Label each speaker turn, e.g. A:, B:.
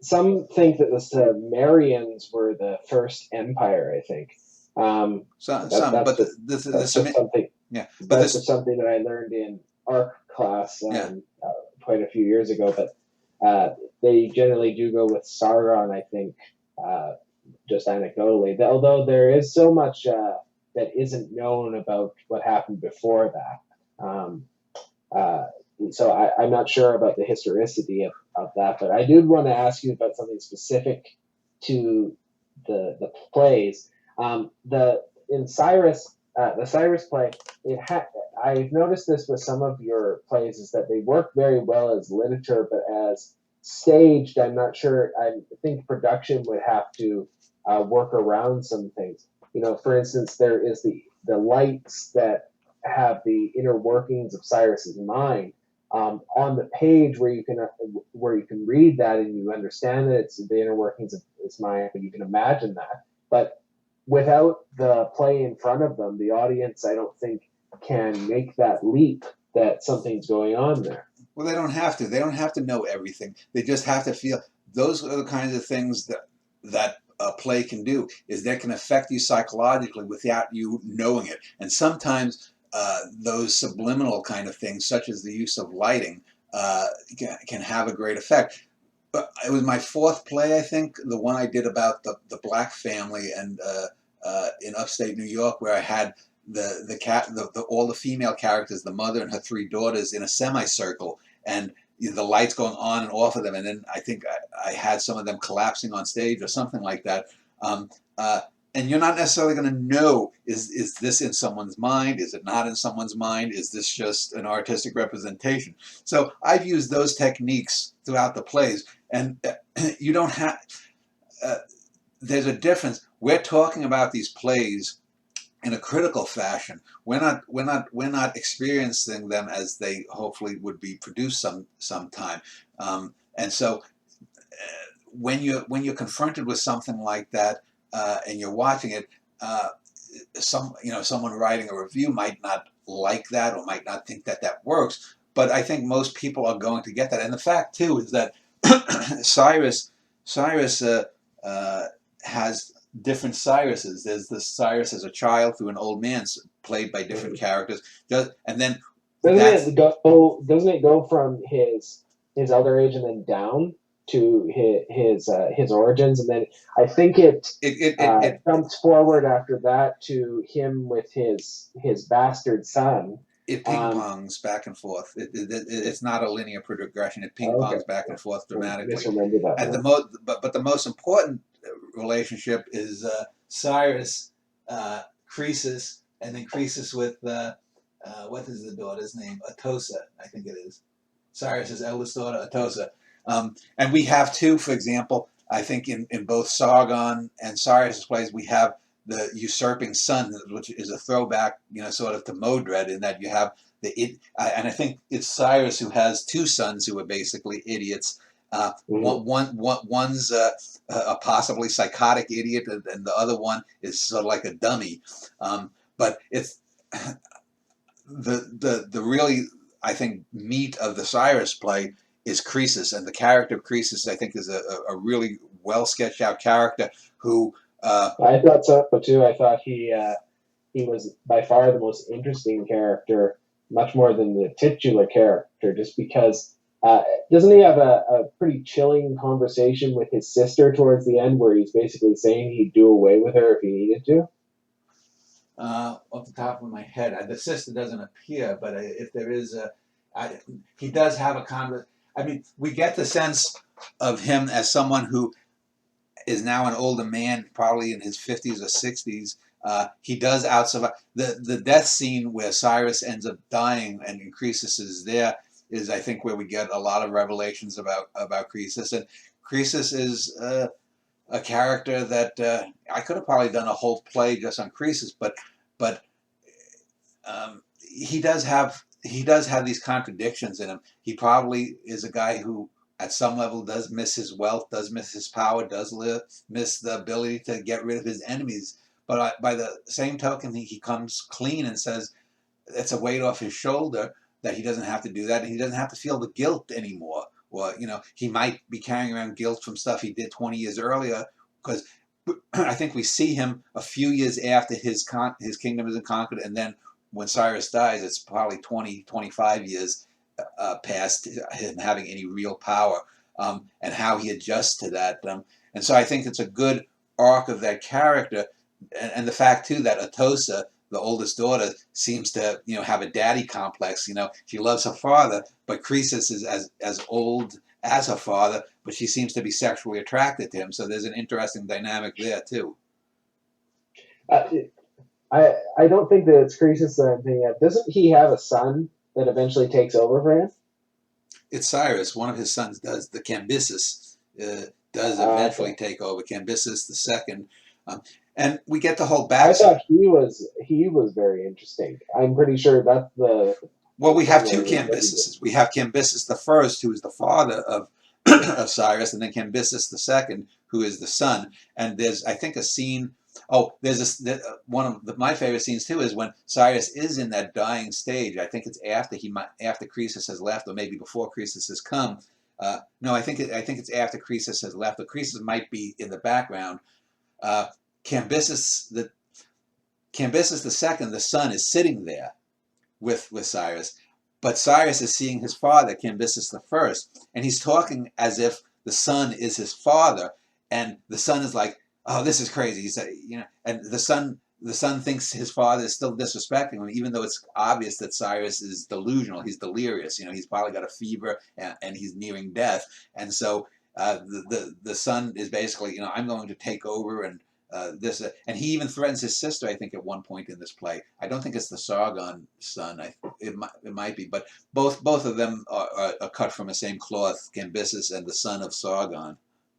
A: Some think that the Sumerians were the first empire. I think
B: But
A: that's
B: the
A: just something
B: yeah, but
A: that's just
B: this,
A: something that I learned in art class
B: yeah.
A: quite a few years ago. But they generally do go with Sargon. I think just anecdotally, although there is so much that isn't known about what happened before that. Uh, so I'm not sure about the historicity of that, but I did want to ask you about something specific to the plays. The in Cyrus, the Cyrus play, I've noticed this with some of your plays is that they work very well as literature, but as staged, I'm not sure. I think production would have to work around some things. For instance, there is the lights that have the inner workings of Cyrus's mind on the page where you can read that and you understand that it's the inner workings of his mind. You can imagine that, but without the play in front of them, the audience, I don't think, can make that leap that something's going on there.
B: Well, they don't have to. They don't have to know everything. They just have to feel. Those are the kinds of things that a play can do. Is that can affect you psychologically without you knowing it. And sometimes those subliminal kind of things, such as the use of lighting, can have a great effect. But it was my fourth play, I think, the one I did about the black family and in upstate New York, where I had all the female characters, the mother and her three daughters, in a semicircle, and the lights going on and off of them, and then I think I had some of them collapsing on stage or something like that. Um, uh, and you're not necessarily going to know, is this in someone's mind? Is it not in someone's mind? Is this just an artistic representation? So I've used those techniques throughout the plays, and you don't have. Uh, there's a difference. We're talking about these plays in a critical fashion. We're not experiencing them as they hopefully would be produced sometime. And so when you're confronted with something like that and you're watching it, someone writing a review might not like that or might not think that that works. But I think most people are going to get that. And the fact too is that Cyrus has different Cyruses. There's the Cyrus as a child through an old man, played by different characters. And then that's
A: Doesn't it go from his elder age and then down to his origins, and then I think it
B: it
A: jumps forward after that to him with his bastard son.
B: it ping
A: Um,
B: pongs back and forth. It's not a linear progression. It ping
A: okay,
B: pongs back
A: yeah,
B: and forth
A: I
B: dramatically.
A: misremember that
B: And
A: one.
B: the most important relationship is Cyrus, Croesus, and then Croesus with what is the daughter's name? Atossa, I think it is. Cyrus's eldest daughter, Atossa. And we have two, for example, I think in both Sargon and Cyrus's plays, we have the usurping son, which is a throwback, sort of to Modred, in that you have and I think it's Cyrus who has two sons who are basically idiots.
A: Mm-hmm.
B: One's a possibly psychotic idiot, and the other one is sort of like a dummy. But it's the really, I think, meat of the Cyrus play is Croesus, and the character of Croesus, I think, is a really well sketched out character who.
A: I thought so too. I thought he was by far the most interesting character, much more than the titular character, just because doesn't he have a pretty chilling conversation with his sister towards the end where he's basically saying he'd do away with her if he needed to?
B: Off the top of my head, the sister doesn't appear, but if there is he does have a conversation. I mean, we get the sense of him as someone who is now an older man, probably in his 50s or 60s. He does outsurvive. The death scene where Cyrus ends up dying and Croesus is there is, I think, where we get a lot of revelations about Croesus. And Croesus is a character that I could have probably done a whole play just on Croesus, but he does have these contradictions in him. He probably is a guy who, at some level, does miss his wealth, does miss his power, miss the ability to get rid of his enemies. But by the same token, he comes clean and says it's a weight off his shoulder that he doesn't have to do that, and he doesn't have to feel the guilt anymore. or he might be carrying around guilt from stuff he did 20 years earlier, because I think we see him a few years after his kingdom is conquered, and then when Cyrus dies, it's probably 20, 25 years past him having any real power, and how he adjusts to that. And so I think it's a good arc of that character, and the fact too that Atossa, the oldest daughter, seems to have a daddy complex. She loves her father, but Croesus is as old as her father, but she seems to be sexually attracted to him. So there's an interesting dynamic there too.
A: Uh, I don't think that it's Croesus that I'm thinking of. Doesn't he have a son that eventually takes over for him?
B: It's Cyrus. One of his sons does. The Cambyses does
A: Okay.
B: eventually take over. Cambyses the second, and we get the whole
A: I
B: backstory.
A: thought he was very interesting. I'm pretty sure that's
B: Well,
A: the
B: we have
A: son
B: two
A: that was living
B: Cambyses. We have Cambyses the first, who is the father of of Cyrus, and then Cambyses the second, who is the son. And there's, I think, a scene. Oh, one of my favorite scenes too is when Cyrus is in that dying stage. I think it's after Croesus has left, or maybe before Croesus has come. No, I think it's after Croesus has left. But Croesus might be in the background. Uh, Cambyses the second, the son, is sitting there with Cyrus, but Cyrus is seeing his father, Cambyses the first, and he's talking as if the son is his father, and the son is like, "Oh, this is crazy." He said, and the son thinks his father is still disrespecting him, even though it's obvious that Cyrus is delusional. He's delirious. He's probably got a fever, and he's nearing death, and so the son is basically, I'm going to take over, and and he even threatens his sister, I think, at one point in this play. I don't think it's the Sargon son. It might be, but both of them are cut from the same cloth, Cambyses and the son of Sargon.